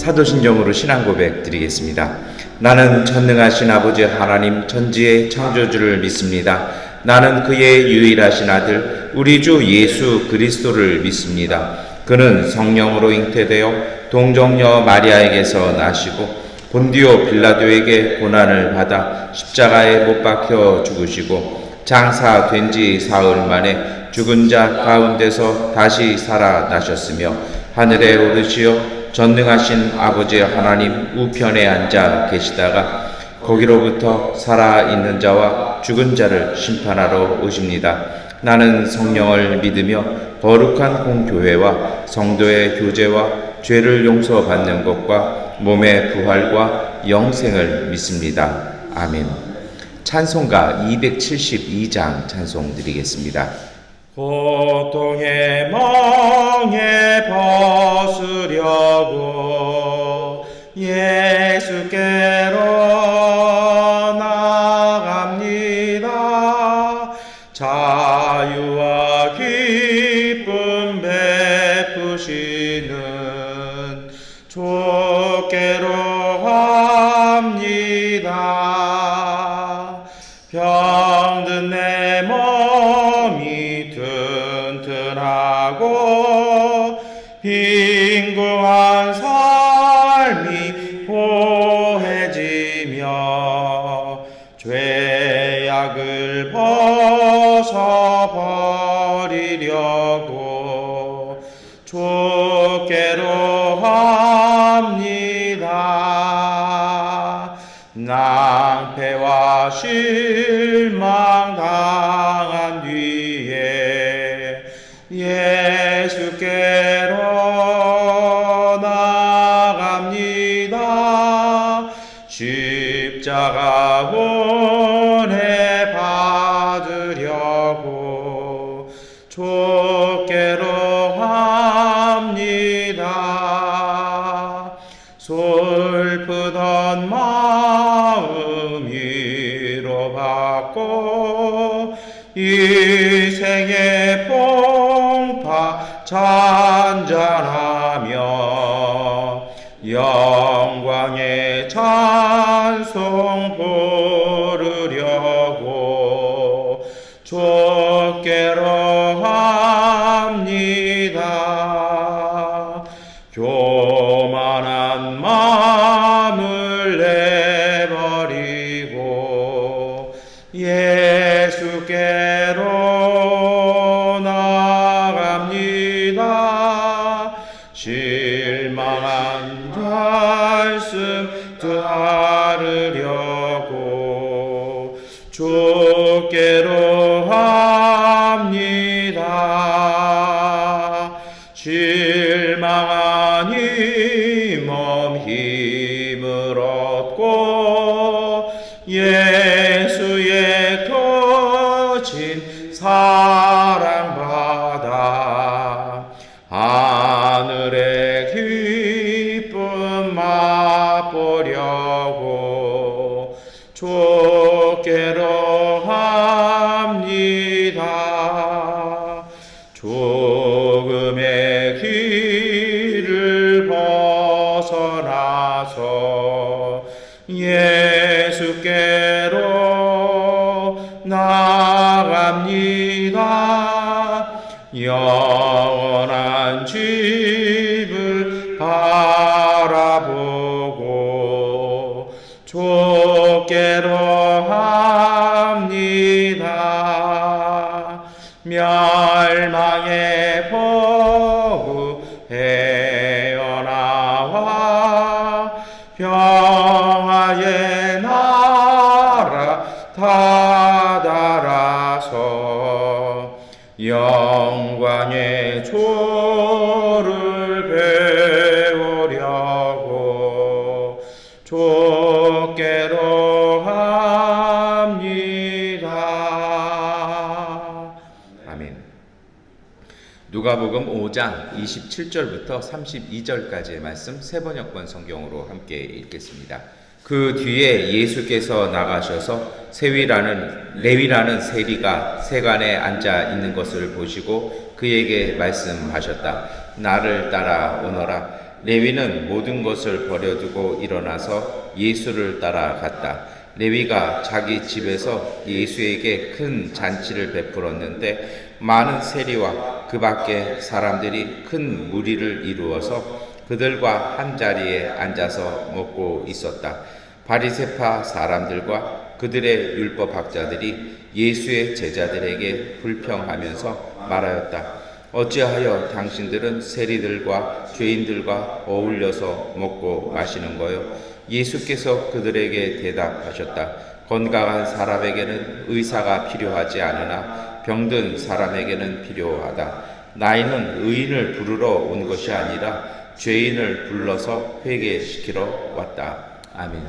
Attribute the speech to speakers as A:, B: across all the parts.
A: 사도신경으로 신앙 고백 드리겠습니다. 나는 전능하신 아버지 하나님 천지의 창조주를 믿습니다. 나는 그의 유일하신 아들 우리 주 예수 그리스도를 믿습니다. 그는 성령으로 잉태되어 동정녀 마리아에게서 나시고 본디오 빌라도에게 고난을 받아 십자가에 못 박혀 죽으시고 장사된 지 사흘 만에 죽은 자 가운데서 다시 살아나셨으며 하늘에 오르시어 전능하신 아버지 하나님 우편에 앉아 계시다가 거기로부터 살아있는 자와 죽은 자를 심판하러 오십니다. 나는 성령을 믿으며 거룩한 공교회와 성도의 교제와 죄를 용서받는 것과 몸의 부활과 영생을 믿습니다. 아멘. 찬송가 272장 찬송 드리겠습니다.
B: 고통의 멍에 벗으려고 예수께로 나갑니다. 자유와 기쁨 베푸시는 주께로 갑니다. 병든 내 몸이 튼튼하고 빈궁한 삶이 보해지며 죄악을 벗어버리려고 주께로 합니다. 낭패와 실망 당한 뒤에 예수께로 나갑니다. 십자가 은혜 받으려고 주께로 합니다. 슬프던 마음 위로받고 이 생의 풍파 찬잔하며 영광의 찬송 부르려고 주께로 합니다. 교만한 마음을 내버리고 예수께로 나갑니다. 실망한 말씀 따르려고 주께로 합니다. 실망한 이 몸 힘을 얻고 예수의 거친 사랑받아 하늘의 기쁨 맛보려고 주께로 합니다. 죽음의 길을 벗어나서 예수께로 나갑니다. 영원한 집을 바라보고 주께로 합니다. 멸망의 포구 헤어나와 평화의 나라 다다라서 영광의 조를 배우려고 주께로 합니다.
A: 아멘. 누가복음 5장 27절부터 32절까지의 말씀 세번역번 성경으로 함께 읽겠습니다. 그 뒤에 예수께서 나가셔서 레위라는 세리가 세간에 앉아 있는 것을 보시고 그에게 말씀하셨다. 나를 따라 오너라. 레위는 모든 것을 버려두고 일어나서 예수를 따라갔다. 레위가 자기 집에서 예수에게 큰 잔치를 베풀었는데 많은 세리와 그 밖에 사람들이 큰 무리를 이루어서 그들과 한 자리에 앉아서 먹고 있었다. 바리새파 사람들과 그들의 율법학자들이 예수의 제자들에게 불평하면서 말하였다. 어찌하여 당신들은 세리들과 죄인들과 어울려서 먹고 마시는 거요? 예수께서 그들에게 대답하셨다. 건강한 사람에게는 의사가 필요하지 않으나 병든 사람에게는 필요하다. 나이는 의인을 부르러 온 것이 아니라 죄인을 불러서 회개시키러 왔다. 아멘.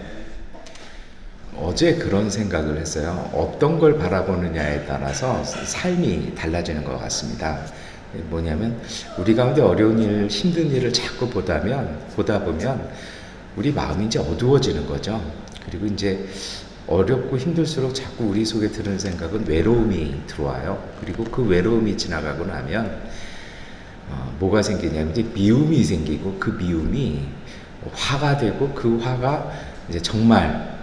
A: 어제 그런 생각을 했어요. 어떤 걸 바라보느냐에 따라서 삶이 달라지는 것 같습니다. 뭐냐면 우리 가운데 어려운 일, 힘든 일을 자꾸 보다 보면 우리 마음이 이제 어두워지는 거죠. 그리고 이제 어렵고 힘들수록 자꾸 우리 속에 드는 생각은 외로움이 들어와요. 그리고 그 외로움이 지나가고 나면 뭐가 생기냐면 이제 미움이 생기고 그 미움이 화가 되고 그 화가 이제 정말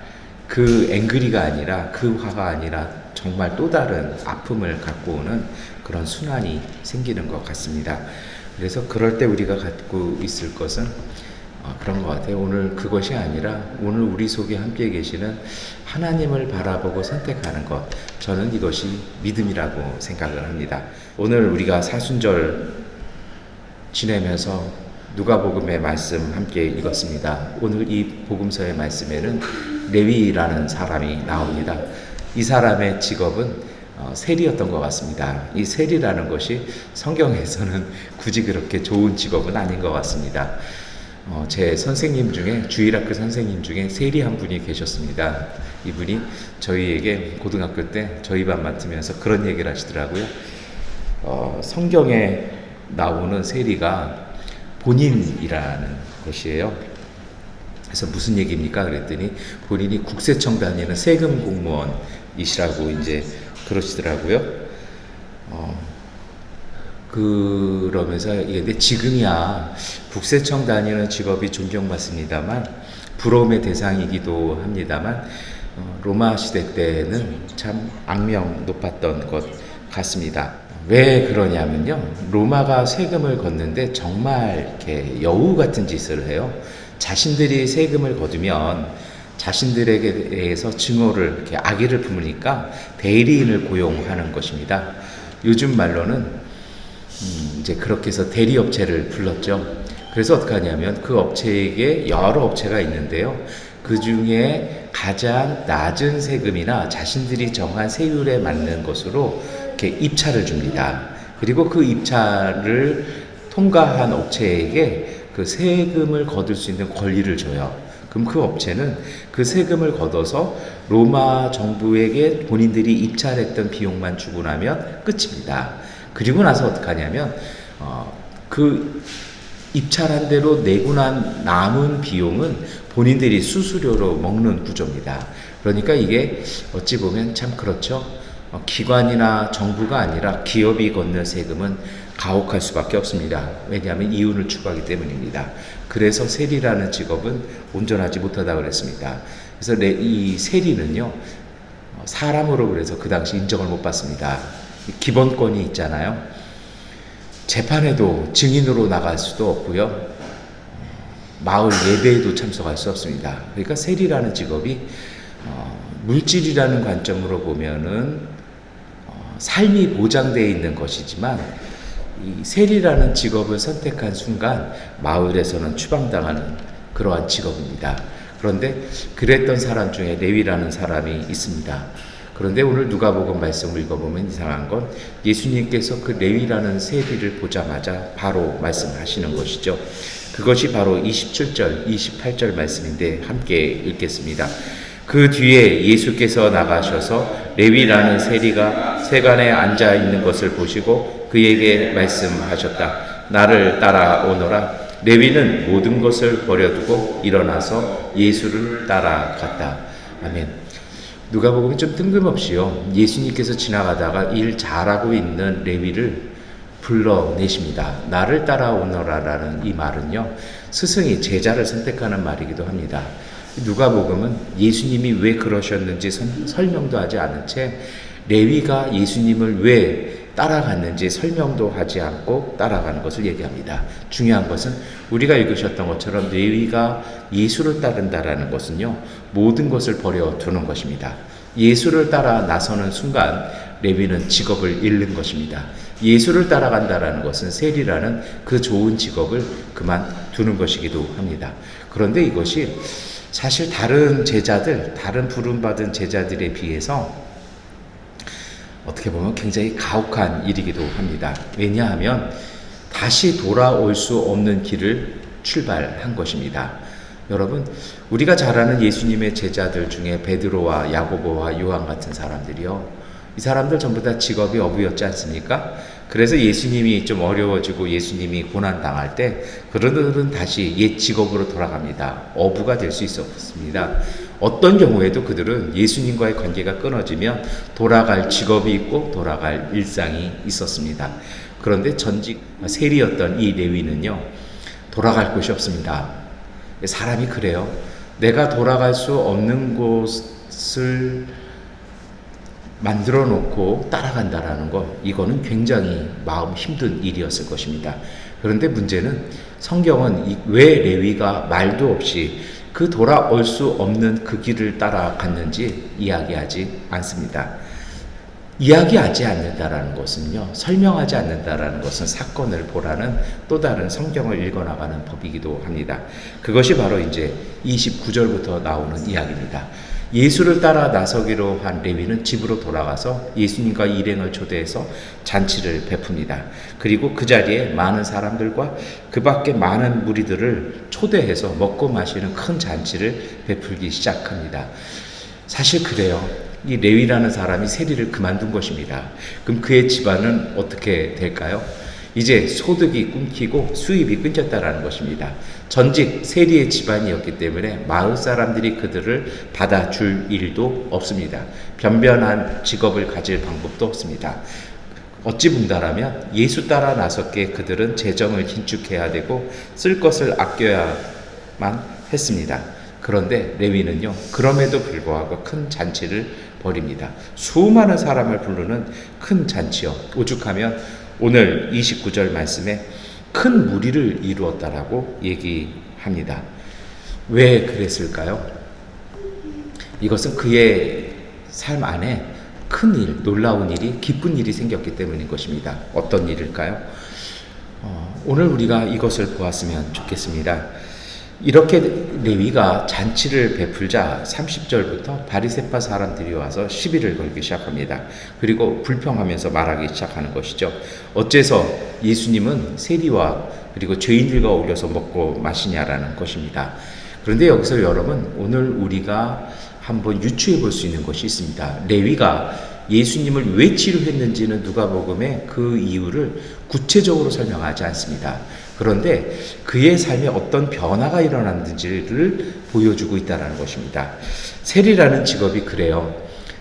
A: 그 앵그리가 아니라 그 화가 아니라 정말 또 다른 아픔을 갖고 오는 그런 순환이 생기는 것 같습니다. 그래서 그럴 때 우리가 갖고 있을 것은 그런 것 같아요. 오늘 그것이 아니라 오늘 우리 속에 함께 계시는 하나님을 바라보고 선택하는 것, 저는 이것이 믿음이라고 생각을 합니다. 오늘 우리가 사순절 지내면서 누가복음의 말씀 함께 읽었습니다. 오늘 이 복음서의 말씀에는 레위라는 사람이 나옵니다. 이 사람의 직업은 세리였던 것 같습니다. 이 세리라는 것이 성경에서는 굳이 그렇게 좋은 직업은 아닌 것 같습니다. 제 선생님 중에 주일학교 선생님 중에 세리 한 분이 계셨습니다. 이분이 저희에게 고등학교 때 저희 반 맡으면서 그런 얘기를 하시더라고요. 성경에 나오는 세리가 본인이라는 것이에요. 그래서 무슨 얘기입니까? 그랬더니 본인이 국세청 다니는 세금 공무원이시라고 이제 그러시더라고요. 그러면서 근데 지금이야 국세청 다니는 직업이 존경받습니다만 부러움의 대상이기도 합니다만 로마 시대 때는 참 악명 높았던 것 같습니다. 왜 그러냐면요, 로마가 세금을 걷는데 정말 이렇게 여우 같은 짓을 해요. 자신들이 세금을 거두면 자신들에게 대해서 증오를 이렇게 악의를 품으니까 대리인을 고용하는 것입니다. 요즘 말로는 이제 그렇게 해서 대리업체를 불렀죠. 그래서 어떻게 하냐면 그 업체에게 여러 업체가 있는데요. 그 중에 가장 낮은 세금이나 자신들이 정한 세율에 맞는 것으로 이렇게 입찰을 줍니다. 그리고 그 입찰을 통과한 업체에게 그 세금을 거둘 수 있는 권리를 줘요. 그럼 그 업체는 그 세금을 걷어서 로마 정부에게 본인들이 입찰했던 비용만 주고 나면 끝입니다. 그리고 나서 어떻게 하냐면 그 입찰한 대로 내고 난 남은 비용은 본인들이 수수료로 먹는 구조입니다. 그러니까 이게 어찌 보면 참 그렇죠. 기관이나 정부가 아니라 기업이 걷는 세금은 가혹할 수밖에 없습니다. 왜냐하면 이윤을 추구하기 때문입니다. 그래서 세리라는 직업은 온전하지 못하다 그랬습니다. 그래서 이 세리는요, 사람으로 그래서 그 당시 인정을 못 받습니다. 기본권이 있잖아요. 재판에도 증인으로 나갈 수도 없고요. 마을 예배에도 참석할 수 없습니다. 그러니까 세리라는 직업이 물질이라는 관점으로 보면은 삶이 보장되어 있는 것이지만 이 세리라는 직업을 선택한 순간 마을에서는 추방당하는 그러한 직업입니다. 그런데 그랬던 사람 중에 레위라는 사람이 있습니다. 그런데 오늘 누가복음 말씀을 읽어보면 이상한 건 예수님께서 그 레위라는 세리를 보자마자 바로 말씀하시는 것이죠. 그것이 바로 27절, 28절 말씀인데 함께 읽겠습니다. 그 뒤에 예수께서 나가셔서 레위라는 세리가 세간에 앉아 있는 것을 보시고 그에게 말씀하셨다. 나를 따라오너라. 레위는 모든 것을 버려두고 일어나서 예수를 따라갔다. 아멘. 누가복음은 좀 뜬금없이요, 예수님께서 지나가다가 일 잘하고 있는 레위를 불러내십니다. 나를 따라오너라라는 이 말은요, 스승이 제자를 선택하는 말이기도 합니다. 누가복음은 예수님이 왜 그러셨는지 설명도 하지 않은 채 레위가 예수님을 왜 따라갔는지 설명도 하지 않고 따라가는 것을 얘기합니다. 중요한 것은 우리가 읽으셨던 것처럼 레위가 예수를 따른다라는 것은요, 모든 것을 버려두는 것입니다. 예수를 따라 나서는 순간 레위는 직업을 잃는 것입니다. 예수를 따라간다라는 것은 세리라는 그 좋은 직업을 그만두는 것이기도 합니다. 그런데 이것이 사실 다른 제자들, 다른 부름받은 제자들에 비해서 어떻게 보면 굉장히 가혹한 일이기도 합니다. 왜냐하면 다시 돌아올 수 없는 길을 출발한 것입니다. 여러분, 우리가 잘 아는 예수님의 제자들 중에 베드로와 야고보와 요한 같은 사람들이요, 이 사람들 전부 다 직업이 어부였지 않습니까? 그래서 예수님이 좀 어려워지고 예수님이 고난당할 때 그들은 다시 옛 직업으로 돌아갑니다. 어부가 될 수 있었습니다. 어떤 경우에도 그들은 예수님과의 관계가 끊어지면 돌아갈 직업이 있고 돌아갈 일상이 있었습니다. 그런데 전직 세리였던 이 레위는요, 돌아갈 곳이 없습니다. 사람이 그래요. 내가 돌아갈 수 없는 곳을 만들어 놓고 따라간다라는 것, 이거는 굉장히 마음 힘든 일이었을 것입니다. 그런데 문제는 성경은 왜 레위가 말도 없이 그 돌아올 수 없는 그 길을 따라갔는지 이야기하지 않습니다. 이야기하지 않는다라는 것은요, 설명하지 않는다라는 것은 사건을 보라는 또 다른 성경을 읽어나가는 법이기도 합니다. 그것이 바로 이제 29절부터 나오는 이야기입니다. 예수를 따라 나서기로 한 레위는 집으로 돌아가서 예수님과 일행을 초대해서 잔치를 베풉니다. 그리고 그 자리에 많은 사람들과 그 밖에 많은 무리들을 초대해서 먹고 마시는 큰 잔치를 베풀기 시작합니다. 사실 그래요. 이 레위라는 사람이 세리를 그만둔 것입니다. 그럼 그의 집안은 어떻게 될까요? 이제 소득이 끊기고 수입이 끊겼다라는 것입니다. 전직 세리의 집안이었기 때문에 마을 사람들이 그들을 받아줄 일도 없습니다. 변변한 직업을 가질 방법도 없습니다. 어찌 본다라면 예수 따라 나섰기에 그들은 재정을 긴축해야 되고 쓸 것을 아껴야만 했습니다. 그런데 레위는요, 그럼에도 불구하고 큰 잔치를 벌입니다. 수많은 사람을 부르는 큰 잔치요. 오죽하면 오늘 29절 말씀에 큰 무리를 이루었다라고 얘기합니다. 왜 그랬을까요? 이것은 그의 삶 안에 큰 일, 놀라운 일이, 기쁜 일이 생겼기 때문인 것입니다. 어떤 일일까요? 오늘 우리가 이것을 보았으면 좋겠습니다. 이렇게 레위가 잔치를 베풀자 30절부터 바리새파 사람들이 와서 시비를 걸기 시작합니다. 그리고 불평하면서 말하기 시작하는 것이죠. 어째서 예수님은 세리와 그리고 죄인들과 어울려서 먹고 마시냐라는 것입니다. 그런데 여기서 여러분, 오늘 우리가 한번 유추해 볼 수 있는 것이 있습니다. 레위가 예수님을 왜 치료했는지는 누가복음에 그 이유를 구체적으로 설명하지 않습니다. 그런데 그의 삶에 어떤 변화가 일어났는지를 보여주고 있다는 것입니다. 세리라는 직업이 그래요.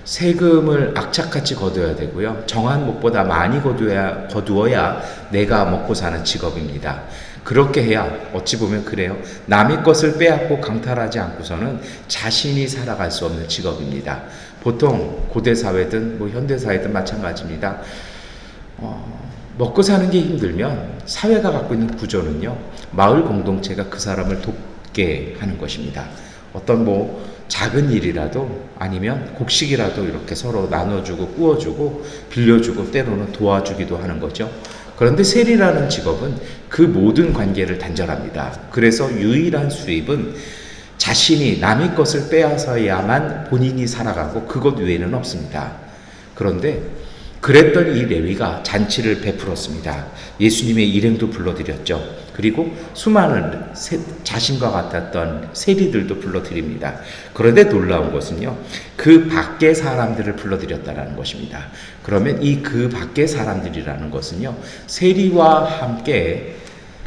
A: 세금을 악착같이 거둬야 되고요. 정한 목보다 많이 거두어야 내가 먹고 사는 직업입니다. 그렇게 해야 어찌 보면 그래요. 남의 것을 빼앗고 강탈하지 않고서는 자신이 살아갈 수 없는 직업입니다. 보통 고대 사회든 현대 사회든 마찬가지입니다. 먹고 사는 게 힘들면 사회가 갖고 있는 구조는요, 마을 공동체가 그 사람을 돕게 하는 것입니다. 어떤 작은 일이라도 아니면 곡식이라도 이렇게 서로 나눠주고 구워주고 빌려주고 때로는 도와주기도 하는 거죠. 그런데 세리라는 직업은 그 모든 관계를 단절합니다. 그래서 유일한 수입은 자신이 남의 것을 빼앗아야만 본인이 살아가고 그것 외에는 없습니다. 그런데 그랬던 이 레위가 잔치를 베풀었습니다. 예수님의 일행도 불러드렸죠. 그리고 수많은 자신과 같았던 세리들도 불러드립니다. 그런데 놀라운 것은요, 그 밖의 사람들을 불러드렸다는 것입니다. 그러면 이 그 밖의 사람들이라는 것은요, 세리와 함께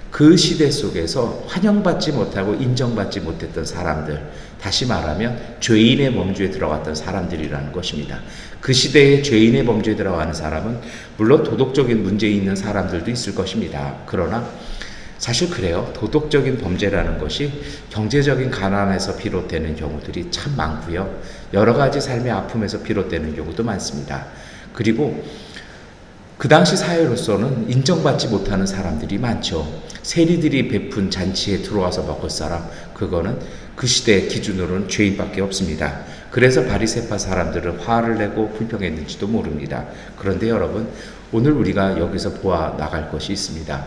A: 그 시대 속에서 환영받지 못하고 인정받지 못했던 사람들, 다시 말하면 죄인의 범주에 들어갔던 사람들이라는 것입니다. 그 시대에 죄인의 범주에 들어가는 사람은 물론 도덕적인 문제 있는 사람들도 있을 것입니다. 그러나 사실 그래요. 도덕적인 범죄라는 것이 경제적인 가난에서 비롯되는 경우들이 참 많고요. 여러 가지 삶의 아픔에서 비롯되는 경우도 많습니다. 그리고 그 당시 사회로서는 인정받지 못하는 사람들이 많죠. 세리들이 베푼 잔치에 들어와서 먹을 사람, 그거는 그 시대 기준으로는 죄인밖에 없습니다. 그래서 바리새파 사람들은 화를 내고 불평했는지도 모릅니다. 그런데 여러분, 오늘 우리가 여기서 보아 나갈 것이 있습니다.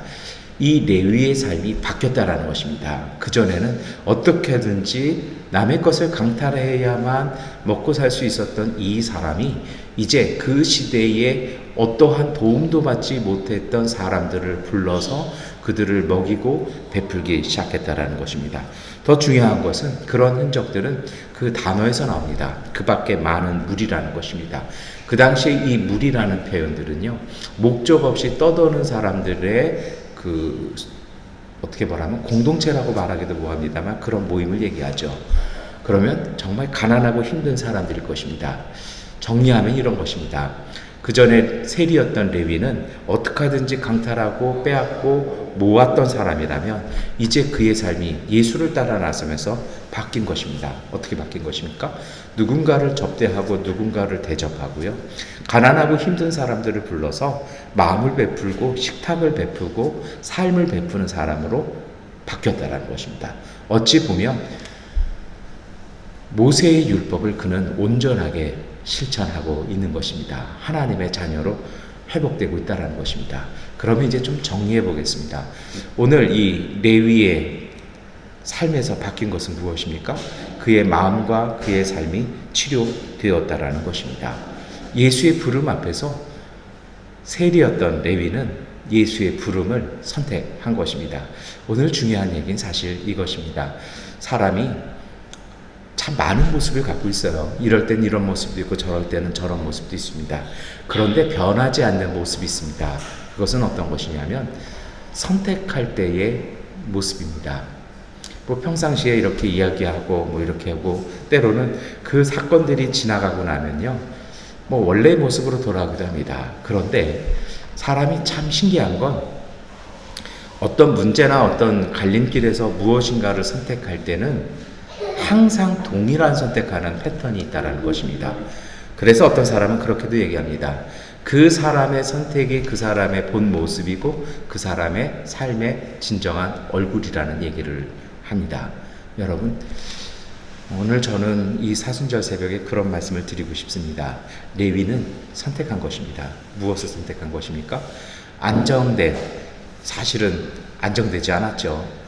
A: 이 레위의 삶이 바뀌었다라는 것입니다. 그전에는 어떻게든지 남의 것을 강탈해야만 먹고 살 수 있었던 이 사람이 이제 그 시대에 어떠한 도움도 받지 못했던 사람들을 불러서 그들을 먹이고 베풀기 시작했다라는 것입니다. 더 중요한 것은 그런 흔적들은 그 단어에서 나옵니다. 그 밖에 많은 무리라는 것입니다. 그 당시에 이 무리라는 표현들은요, 목적 없이 떠도는 사람들의 어떻게 말하면 공동체라고 말하기도 뭐합니다만 그런 모임을 얘기하죠. 그러면 정말 가난하고 힘든 사람들일 것입니다. 정리하면 이런 것입니다. 그 전에 세리였던 레위는 어떻게 하든지 강탈하고 빼앗고 모았던 사람이라면 이제 그의 삶이 예수를 따라 나서면서 바뀐 것입니다. 어떻게 바뀐 것입니까? 누군가를 접대하고 누군가를 대접하고요. 가난하고 힘든 사람들을 불러서 마음을 베풀고 식탁을 베푸고 삶을 베푸는 사람으로 바뀌었다는 것입니다. 어찌 보면 모세의 율법을 그는 온전하게 실천하고 있는 것입니다. 하나님의 자녀로 회복되고 있다는 것입니다. 그러면 이제 좀 정리해 보겠습니다. 오늘 이 레위의 삶에서 바뀐 것은 무엇입니까? 그의 마음과 그의 삶이 치료되었다라는 것입니다. 예수의 부름 앞에서 세리였던 레위는 예수의 부름을 선택한 것입니다. 오늘 중요한 얘기는 사실 이것입니다. 사람이 참 많은 모습을 갖고 있어요. 이럴 땐 이런 모습도 있고 저럴 때는 저런 모습도 있습니다. 그런데 변하지 않는 모습이 있습니다. 그것은 어떤 것이냐면 선택할 때의 모습입니다. 뭐 평상시에 이렇게 이야기하고 뭐 이렇게 하고 때로는 그 사건들이 지나가고 나면요, 뭐 원래의 모습으로 돌아오기도 합니다. 그런데 사람이 참 신기한 건 어떤 문제나 어떤 갈림길에서 무엇인가를 선택할 때는 항상 동일한 선택하는 패턴이 있다는 것입니다. 그래서 어떤 사람은 그렇게도 얘기합니다. 그 사람의 선택이 그 사람의 본 모습이고 그 사람의 삶의 진정한 얼굴이라는 얘기를 합니다. 여러분, 오늘 저는 이 사순절 새벽에 그런 말씀을 드리고 싶습니다. 레위는 선택한 것입니다. 무엇을 선택한 것입니까? 사실은 안정되지 않았죠.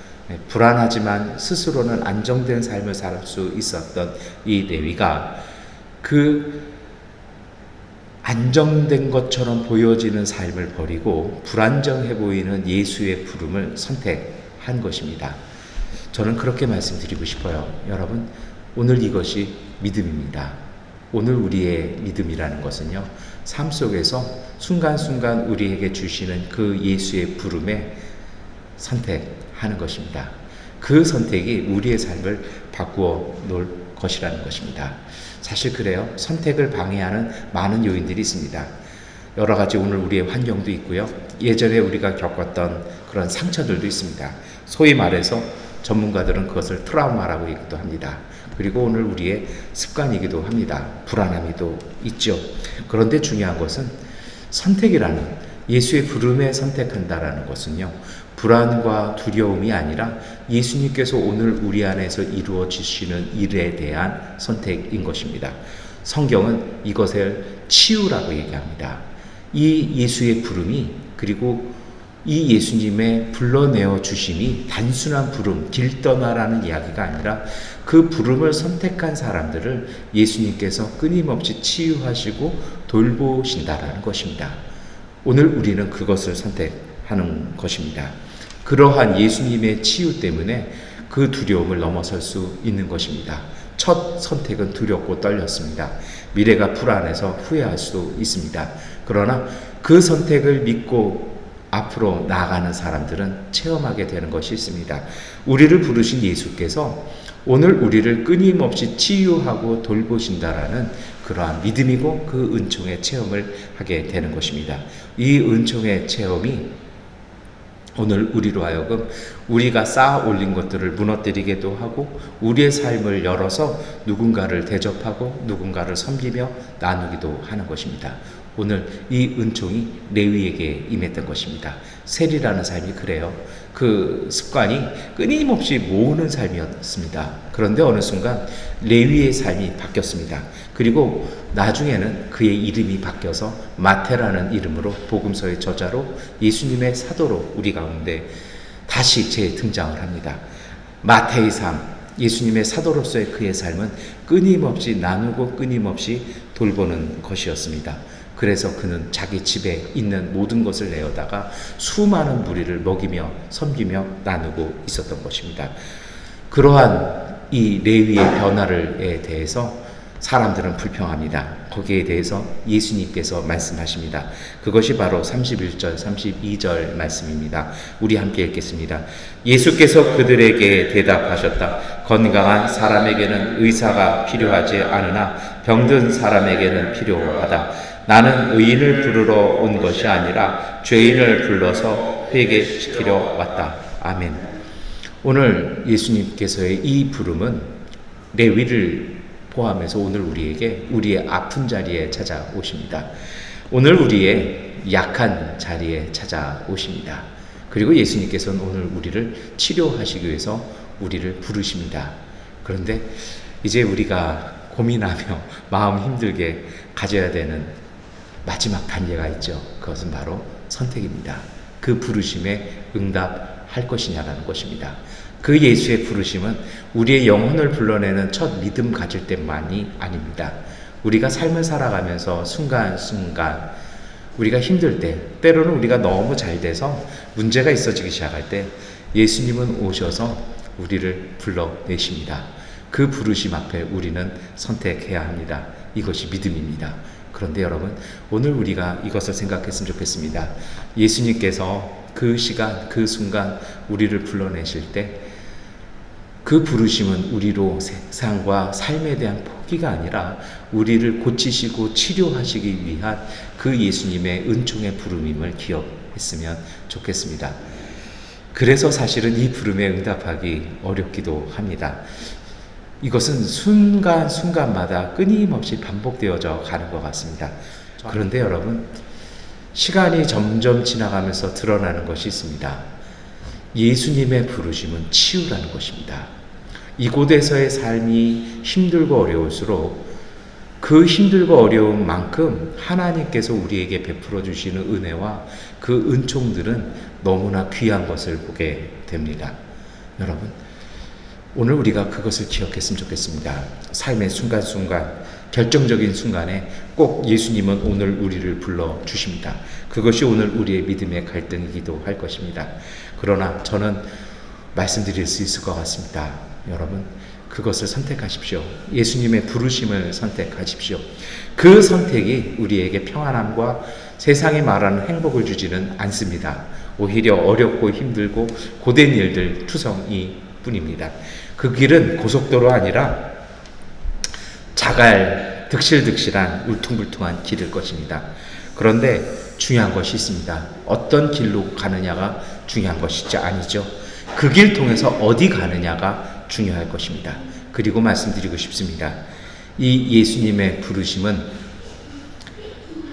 A: 불안하지만 스스로는 안정된 삶을 살 수 있었던 이 레위가 그 안정된 것처럼 보여지는 삶을 버리고 불안정해 보이는 예수의 부름을 선택한 것입니다. 저는 그렇게 말씀드리고 싶어요. 여러분, 오늘 이것이 믿음입니다. 오늘 우리의 믿음이라는 것은요, 삶 속에서 순간순간 우리에게 주시는 그 예수의 부름에 선택하는 것입니다. 그 선택이 우리의 삶을 바꾸어 놓을 것이라는 것입니다. 사실 그래요. 선택을 방해하는 많은 요인들이 있습니다. 여러 가지 오늘 우리의 환경도 있고요. 예전에 우리가 겪었던 그런 상처들도 있습니다. 소위 말해서 전문가들은 그것을 트라우마라고 얘기도 합니다. 그리고 오늘 우리의 습관이기도 합니다. 불안함이도 있죠. 그런데 중요한 것은 선택이라는 예수의 부름에 선택한다라는 것은요, 불안과 두려움이 아니라 예수님께서 오늘 우리 안에서 이루어 주시는 일에 대한 선택인 것입니다. 성경은 이것을 치유라고 얘기합니다. 이 예수의 부름이, 그리고 이 예수님의 불러내어 주심이 단순한 부름, 길 떠나라는 이야기가 아니라 그 부름을 선택한 사람들을 예수님께서 끊임없이 치유하시고 돌보신다라는 것입니다. 오늘 우리는 그것을 선택하는 것입니다. 그러한 예수님의 치유 때문에 그 두려움을 넘어설 수 있는 것입니다. 첫 선택은 두렵고 떨렸습니다. 미래가 불안해서 후회할 수도 있습니다. 그러나 그 선택을 믿고 앞으로 나아가는 사람들은 체험하게 되는 것이 있습니다. 우리를 부르신 예수께서 오늘 우리를 끊임없이 치유하고 돌보신다라는 그러한 믿음이고 그 은총의 체험을 하게 되는 것입니다. 이 은총의 체험이 오늘 우리로 하여금 우리가 쌓아 올린 것들을 무너뜨리게도 하고 우리의 삶을 열어서 누군가를 대접하고 누군가를 섬기며 나누기도 하는 것입니다. 오늘 이 은총이 레위에게 임했던 것입니다. 셀이라는 삶이 그래요. 그 습관이 끊임없이 모으는 삶이었습니다. 그런데 어느 순간 레위의 삶이 바뀌었습니다. 그리고 나중에는 그의 이름이 바뀌어서 마태라는 이름으로 복음서의 저자로 예수님의 사도로 우리 가운데 다시 재등장을 합니다. 마태의 삶, 예수님의 사도로서의 그의 삶은 끊임없이 나누고 끊임없이 돌보는 것이었습니다. 그래서 그는 자기 집에 있는 모든 것을 내어다가 수많은 무리를 먹이며 섬기며 나누고 있었던 것입니다. 그러한 이 레위의 변화에 대해서 사람들은 불평합니다. 거기에 대해서 예수님께서 말씀하십니다. 그것이 바로 31절, 32절 말씀입니다. 우리 함께 읽겠습니다. 예수께서 그들에게 대답하셨다. 건강한 사람에게는 의사가 필요하지 않으나 병든 사람에게는 필요하다. 나는 의인을 부르러 온 것이 아니라 죄인을 불러서 회개시키려 왔다. 아멘. 오늘 예수님께서의 이 부름은 레위를 포함해서 오늘 우리에게 우리의 아픈 자리에 찾아오십니다. 오늘 우리의 약한 자리에 찾아오십니다. 그리고 예수님께서는 오늘 우리를 치료하시기 위해서 우리를 부르십니다. 그런데 이제 우리가 고민하며 마음 힘들게 가져야 되는 마지막 단계가 있죠. 그것은 바로 선택입니다. 그 부르심에 응답할 것이냐라는 것입니다. 그 예수의 부르심은 우리의 영혼을 불러내는 첫 믿음 가질 때만이 아닙니다. 우리가 삶을 살아가면서 순간순간 우리가 힘들 때, 때로는 우리가 너무 잘 돼서 문제가 있어지기 시작할 때 예수님은 오셔서 우리를 불러내십니다. 그 부르심 앞에 우리는 선택해야 합니다. 이것이 믿음입니다. 그런데 여러분, 오늘 우리가 이것을 생각했으면 좋겠습니다. 예수님께서 그 시간, 그 순간 우리를 불러내실 때 그 부르심은 우리로 세상과 삶에 대한 포기가 아니라 우리를 고치시고 치료하시기 위한 그 예수님의 은총의 부름임을 기억했으면 좋겠습니다. 그래서 사실은 이 부름에 응답하기 어렵기도 합니다. 이것은 순간순간마다 끊임없이 반복되어져 가는 것 같습니다. 그런데 여러분, 시간이 점점 지나가면서 드러나는 것이 있습니다. 예수님의 부르심은 치유라는 것입니다. 이곳에서의 삶이 힘들고 어려울수록 그 힘들고 어려운 만큼 하나님께서 우리에게 베풀어 주시는 은혜와 그 은총들은 너무나 귀한 것을 보게 됩니다. 여러분, 오늘 우리가 그것을 기억했으면 좋겠습니다. 삶의 순간순간, 결정적인 순간에 꼭 예수님은 오늘 우리를 불러주십니다. 그것이 오늘 우리의 믿음의 갈등이기도 할 것입니다. 그러나 저는 말씀드릴 수 있을 것 같습니다. 여러분, 그것을 선택하십시오. 예수님의 부르심을 선택하십시오. 그 선택이 우리에게 평안함과 세상이 말하는 행복을 주지는 않습니다. 오히려 어렵고 힘들고 고된 일들 투성이 뿐입니다. 그 길은 고속도로 아니라 자갈 득실득실한 울퉁불퉁한 길일 것입니다. 그런데 중요한 것이 있습니다. 어떤 길로 가느냐가 중요한 것이지 아니죠. 그 길 통해서 어디 가느냐가 중요할 것입니다. 그리고 말씀드리고 싶습니다. 이 예수님의 부르심은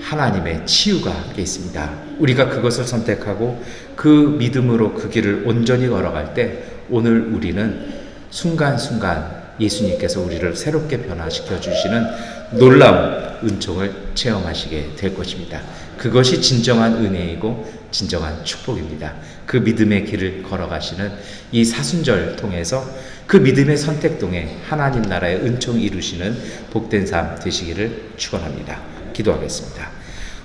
A: 하나님의 치유가 함께 있습니다. 우리가 그것을 선택하고 그 믿음으로 그 길을 온전히 걸어갈 때 오늘 우리는 순간순간 예수님께서 우리를 새롭게 변화시켜 주시는 놀라운 은총을 체험하시게 될 것입니다. 그것이 진정한 은혜이고 진정한 축복입니다. 그 믿음의 길을 걸어가시는 이 사순절 통해서 그 믿음의 선택 통해 하나님 나라의 은총 이루시는 복된 삶 되시기를 축원합니다. 기도하겠습니다.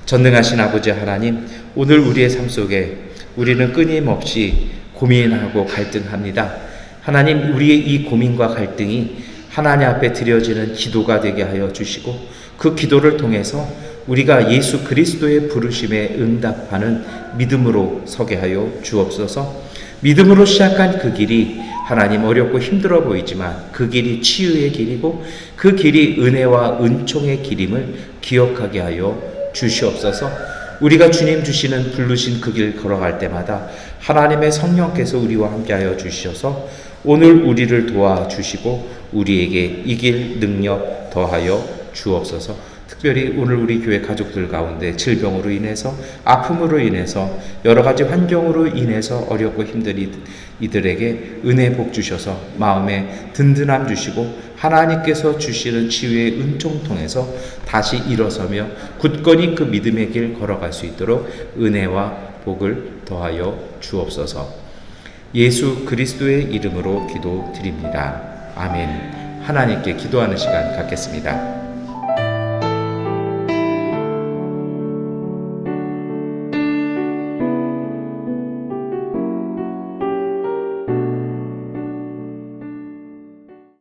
A: 전능하신 아버지 하나님, 오늘 우리의 삶 속에 우리는 끊임없이 고민하고 갈등합니다. 하나님, 우리의 이 고민과 갈등이 하나님 앞에 드려지는 기도가 되게 하여 주시고 그 기도를 통해서 우리가 예수 그리스도의 부르심에 응답하는 믿음으로 서게 하여 주옵소서. 믿음으로 시작한 그 길이 하나님, 어렵고 힘들어 보이지만 그 길이 치유의 길이고 그 길이 은혜와 은총의 길임을 기억하게 하여 주시옵소서. 우리가 주님 주시는 부르신 그 길 걸어갈 때마다 하나님의 성령께서 우리와 함께하여 주셔서 오늘 우리를 도와주시고 우리에게 이길 능력 더하여 주옵소서. 특별히 오늘 우리 교회 가족들 가운데 질병으로 인해서, 아픔으로 인해서, 여러 가지 환경으로 인해서 어렵고 힘든 이들에게 은혜 복 주셔서 마음에 든든함 주시고 하나님께서 주시는 치유의 은총 통해서 다시 일어서며 굳건히 그 믿음의 길 걸어갈 수 있도록 은혜와 복을 더하여 주옵소서. 예수 그리스도의 이름으로 기도드립니다. 아멘. 하나님께 기도하는 시간 갖겠습니다.